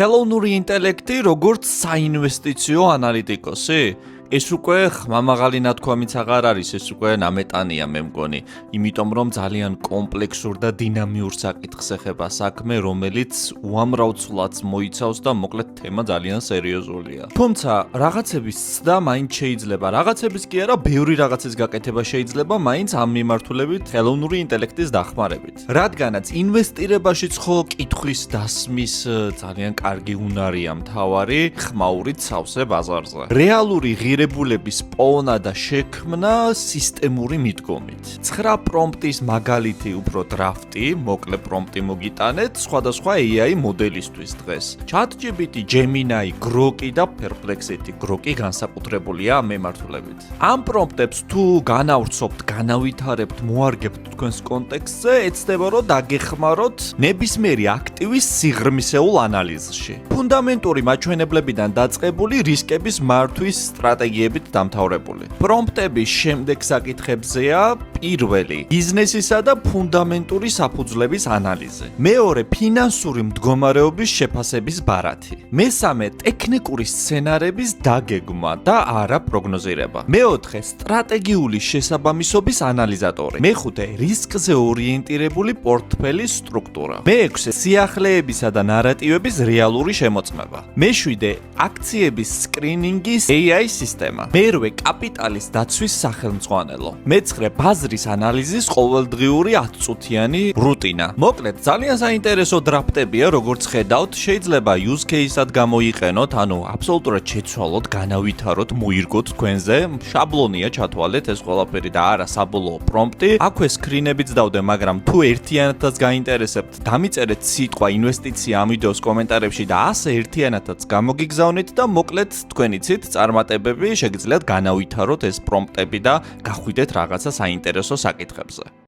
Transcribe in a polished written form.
ხელოვნური ინტელექტი როგორც საინვესტიციო ანალიტიკოსი? ეს უკვე ხმამაღალი ნათქვამიც აღარ არის, ეს უკვე ნამეტანია მე მგონი, იმიტომ რომ ძალიან კომპლექსურ და დინამიურ საკითხს ეხება საქმე, რომელიც უამრავ ცვლადს მოიცავს და მოკლედ თემა ძალიან სერიოზულია. თუმცა რაღაცების ცდა მაინც შეიძლება, რაღაცების კი არა, ბევრი რაღაცის გაკეთება შეიძლება მაინც ამ მიმართულებით ხელოვნური ინტელექტის დახმარებით. რადგანაც ინვესტირებაშიც ხო კითხვის დასმის ძალიან კარგი უნარია მთავარი ხმაურით სავსე ბაზარზე. რეალური ღირებულების პოვნა და შექმნა სისტემური მიდგომით. 9 პრომპტის მაგალითი უფრო დრაფტი, მოკლე პრომპტი მოგიტანეთ სხვადასხვა AI მოდელისთვის დღეს. ChatGPT, Gemini, Grok და Perplexity. Grok განსაკუთრებულია ამ მიმართულებით. ამ პრომპტებს თუ განავრცობთ, განავითარებთ, მოარგებთ თქვენს კონტექსტზე, ეცდება რომ დაგეხმაროთ ნებისმიერი აქტივის სიღრმისეულ ანალიზში. ფუნდამენტური მაჩვენებლებიდან დაწყებული რისკების მართვის სტრატეგიებით დამთავრებული. პრომპტების შემდეგ საკითხებზეა პირველი ბიზნესისა და ფუნდამენტური საფუძვლების ანალიზი. მეორე ფინანსური მდგომარეობის შეფასების ბარათი. მესამე ტექნიკური სცენარების დაგეგმა და არა პროგნოზირება. მეოთხე სტრატეგიული შესაბამისობის ანალიზატორი. მეხუთე რისკზე ორიენტირებული პორტფელის სტრუქტურა. მეექვსე სიახლეებისა და ნარატივების რეალური შემოწმება. მეშვიდე აქციების სკრინინგის AI სისტემა. მერვე კაპიტალის დაცვის სახელმძღვანელო. მეცხრე ბაზრის ანალიზის ყოველდღიური 10-წუთიანი რუტინა. მოკლედ ძალიან საინტერესო დრაფტებია, როგორც ხედავთ, შეიძლება use case-ად გამოიყენოთ, ანუ აბსოლუტურად შეცვალოთ, განავითაროთ, მოირგოთ თქვენზე. შაბლონია ჩათვალეთ ეს ყველაფერი და არა საბოლოო პრომპტი. აქვე სკრინებიც დავდე, მაგრამ თუ ერთიანადაც გაინტერესებთ, დამიწერეთ სიტყვა ინვესტიცია ამ ვიდეოს კომენტარებში და ასე ერთიანადაც გამოგიგზავნით და მოკლედ თქვენ იცით წარმატებები შეგიძლიათ განავითაროთ ეს პრომპტები და გახვიდეთ რაღაცა საინტერესო საკითხებზე.